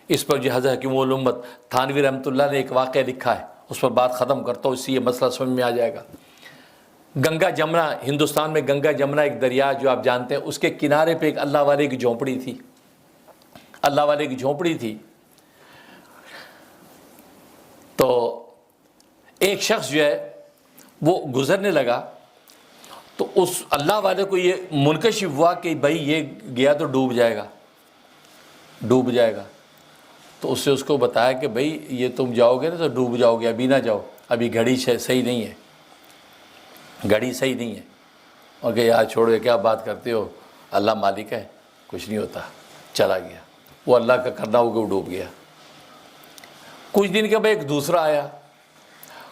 اس پر جو حضرت حکیم الامت تھانوی رحمۃ اللہ نے ایک واقعہ لکھا ہے، اس پر بات ختم کرتا ہوں، اس سے یہ مسئلہ سمجھ میں آ جائے گا۔ گنگا جمنا، ہندوستان میں گنگا جمنا ایک دریا جو آپ جانتے ہیں، اس کے کنارے پہ ایک اللہ والے کی جھونپڑی تھی، اللہ والے کی جھونپڑی تھی۔ تو ایک شخص جو ہے وہ گزرنے لگا، تو اس اللہ والے کو یہ منکشف ہوا کہ بھائی یہ گیا تو ڈوب جائے گا، ڈوب جائے گا۔ تو اس کو بتایا کہ بھائی یہ تم جاؤ گے نا تو ڈوب جاؤ گے، ابھی نہ جاؤ، ابھی گھڑی صحیح نہیں ہے، گھڑی صحیح نہیں ہے۔ اور کہ یار چھوڑو، کیا بات کرتے ہو، اللہ مالک ہے، کچھ نہیں ہوتا۔ چلا گیا، وہ اللہ کا کرنا ہو کہ وہ ڈوب گیا۔ کچھ دن کے بعد ایک دوسرا آیا،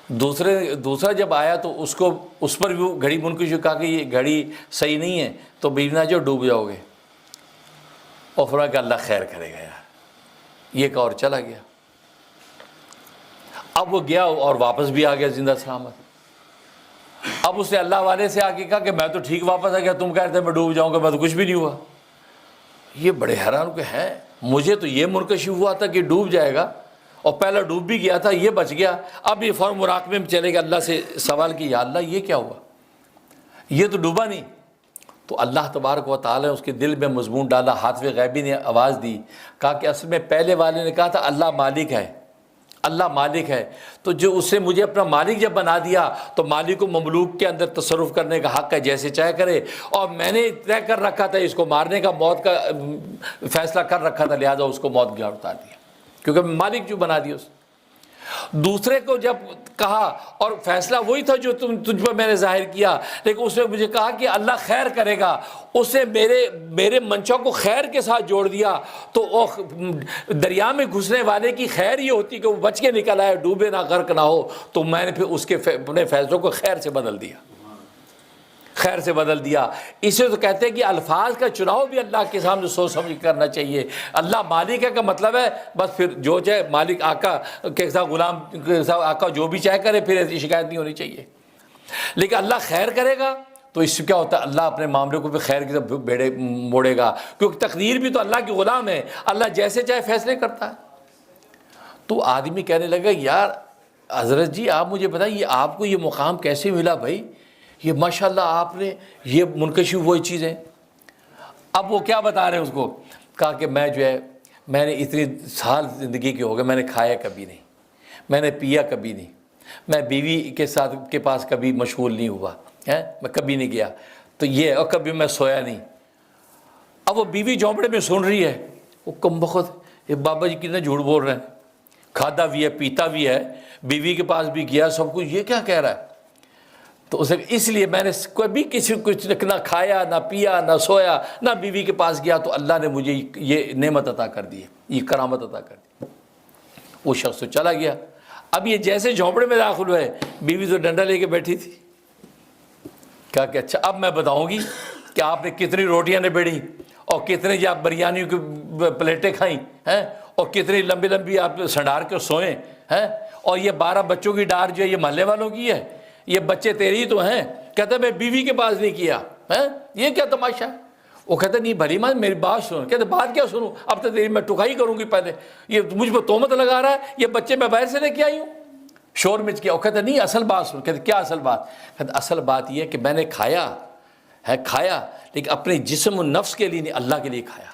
دوسرا جب آیا تو اس پر بھی گھڑی منکشف، کہا کہ یہ گھڑی صحیح نہیں ہے تو بینا جو ڈوب جاؤ گے۔ اور فرمایا کہ اللہ خیر کرے گا یار، یہ کہا اور چلا گیا۔ اب وہ گیا اور واپس بھی آ گیا زندہ سلامت۔ اب اس نے اللہ والے سے آ کے کہا کہ میں تو ٹھیک واپس آ گیا، تم کہہ رہے تھے میں ڈوب جاؤں گا، میں تو کچھ بھی نہیں ہوا۔ یہ بڑے حیران کہ ہے، مجھے تو یہ منکشف ہوا تھا کہ ڈوب جائے گا، اور پہلا ڈوب بھی گیا تھا، یہ بچ گیا۔ اب یہ فوراً مراقبے میں چلے گا، اللہ سے سوال کی، یا اللہ یہ کیا ہوا، یہ تو ڈوبا نہیں۔ تو اللہ تبارک و تعالیٰ نے اس کے دل میں مضمون ڈالا، ہاتف غیبی نے آواز دی، کہا کہ اصل میں پہلے والے نے کہا تھا اللہ مالک ہے، اللہ مالک ہے، تو جو اس سے مجھے اپنا مالک جب بنا دیا تو مالک و مملوک کے اندر تصرف کرنے کا حق ہے، جیسے چاہے کرے، اور میں نے طے کر رکھا تھا اس کو مارنے کا، موت کا فیصلہ کر رکھا تھا، لہٰذا اس کو موت گیا اتار دیا، کیونکہ مالک جو بنا دیا اس۔ دوسرے کو جب کہا، اور فیصلہ وہی تھا جو تجھ پر میں نے ظاہر کیا، لیکن اس نے مجھے کہا کہ اللہ خیر کرے گا، اس نے میرے منشا کو خیر کے ساتھ جوڑ دیا، تو دریا میں گھسنے والے کی خیر یہ ہوتی کہ وہ بچ کے نکل آئے، ڈوبے نہ، غرق نہ ہو، تو میں نے پھر اس کے اپنے فیصلوں کو خیر سے بدل دیا، خیر سے بدل دیا۔ اسے تو کہتے ہیں کہ الفاظ کا چناؤ بھی اللہ کے سامنے سوچ سمجھ کرنا چاہیے۔ اللہ مالک ہے کا مطلب ہے بس پھر جو چاہے مالک آقا کے ساتھ غلام کے ساتھ آقا جو بھی چاہے کرے، پھر ایسی شکایت نہیں ہونی چاہیے۔ لیکن اللہ خیر کرے گا تو اس سے کیا ہوتا ہے، اللہ اپنے معاملے کو بھی خیر کی طرف موڑے گا، کیونکہ تقدیر بھی تو اللہ کی غلام ہے، اللہ جیسے چاہے فیصلے کرتا ہے۔ تو آدمی کہنے لگا یار حضرت جی آپ مجھے بتائیے آپ کو یہ مقام کیسے ملا بھائی، یہ ماشاءاللہ آپ نے یہ منکشف وہی چیزیں۔ اب وہ کیا بتا رہے ہیں اس کو، کہا کہ میں نے اتنی سال زندگی کے ہو گئے، میں نے کھایا کبھی نہیں، میں نے پیا کبھی نہیں، میں بیوی کے پاس کبھی مشغول نہیں ہوا ہے، میں کبھی نہیں گیا، تو یہ، اور کبھی میں سویا نہیں۔ اب وہ بیوی جھونپڑے میں سن رہی ہے، وہ کم بخت یہ بابا جی کتنے جھوٹ بول رہے ہیں، کھاتا بھی ہے پیتا بھی ہے، بیوی کے پاس بھی گیا، سب کچھ، یہ کیا کہہ رہا ہے۔ تو اس لیے میں نے کبھی کسی کچھ نہ کھایا نہ پیا نہ سویا نہ بیوی کے پاس گیا، تو اللہ نے مجھے یہ نعمت عطا کر دی ہے، یہ کرامت عطا کر دی۔ وہ شخص تو چلا گیا۔ اب یہ جیسے جھونپڑے میں داخل ہوئے، بیوی تو ڈنڈا لے کے بیٹھی تھی، کہا کہ اچھا اب میں بتاؤں گی کہ آپ نے کتنی روٹیاں نے بیڑی، اور کتنے جی آپ بریانی کی پلیٹیں کھائیں ہیں، اور کتنی لمبی لمبی آپ سنڈار کے سوئیں ہیں، اور یہ 12 بچوں کی ڈار جو ہے یہ محلے والوں کی ہے، یہ بچے تیری تو ہیں۔ کہتا میں بیوی کے پاس نہیں کیا ہے، یہ کیا تماشا ہے۔ وہ کہتا نہیں بھلی ماں میری بات سن۔ کہتے بات کیا سنوں، اب تو تیری میں ٹکائی کروں گی، پہلے یہ مجھ پہ تہمت لگا رہا ہے، یہ بچے میں باہر سے لے کے آئی ہوں، شور مچ گیا۔ وہ کہتا نہیں اصل بات سن۔ کہتے کیا اصل بات؟ کہتے اصل بات یہ ہے کہ میں نے کھایا لیکن اپنے جسم و نفس کے لیے نہیں، اللہ کے لیے کھایا۔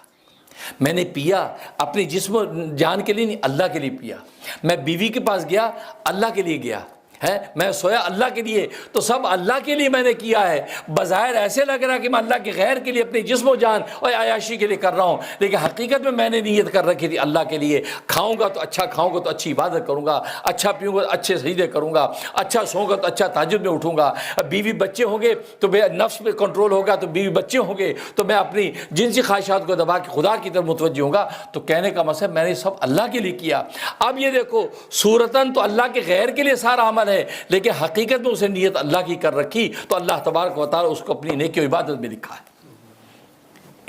میں نے پیا اپنی جسم و جان کے لیے نہیں، اللہ کے لیے پیا۔ میں بیوی کے پاس گیا، اللہ کے لیے گیا ہے، میں سویا اللہ کے لیے، تو سب اللہ کے لیے میں نے کیا ہے۔ بظاہر ایسے لگ رہا کہ میں اللہ کے غیر کے لیے اپنی جسم و جان اور عیاشی کے لیے کر رہا ہوں، لیکن حقیقت میں نے نیت کر رکھی تھی اللہ کے لیے۔ کھاؤں گا تو اچھا کھاؤں گا تو اچھی عبادت کروں گا، اچھا پیوں گا تو اچھے سجدے کروں گا، اچھا سوؤں گا تو اچھا تہجد میں اٹھوں گا، بیوی بچے ہوں گے تو بے نفس پہ کنٹرول ہوگا، تو بیوی بچے ہوں گے تو میں اپنی جنسی خواہشات کو دبا کے خدا کی طرف متوجہ ہوں گا۔ تو کہنے کا مقصد میں نے سب اللہ کے لیے کیا۔ اب یہ دیکھو صورتاً تو اللہ کے غیر کے لیے سارا عمل ہے، لیکن حقیقت میں اسے نیت اللہ کی کر رکھی، تو اللہ تبارک و تعالی اس کو اپنی نیکی و عبادت میں لکھا ہے۔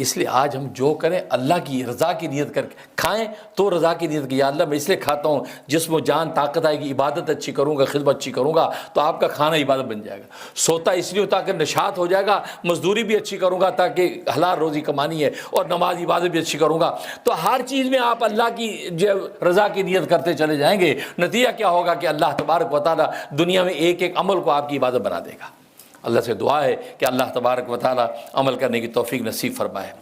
اس لیے آج ہم جو کریں اللہ کی رضا کی نیت کر کے کھائیں تو رضا کی نیت کی، یا اللہ میں اس لیے کھاتا ہوں جسم و جان طاقت آئے گی، عبادت اچھی کروں گا، خدمت اچھی کروں گا تو آپ کا کھانا عبادت بن جائے گا۔ سوتا اس لیے تاکہ نشاط ہو جائے گا، مزدوری بھی اچھی کروں گا تاکہ حلال روزی کمانی ہے، اور نماز عبادت بھی اچھی کروں گا۔ تو ہر چیز میں آپ اللہ کی رضا کی نیت کرتے چلے جائیں گے، نتیجہ کیا ہوگا کہ اللہ تبارک و تعالیٰ دنیا میں ایک ایک عمل کو آپ کی عبادت بنا دے گا۔ اللہ سے دعا ہے کہ اللہ تبارک و تعالیٰ عمل کرنے کی توفیق نصیب فرمائے۔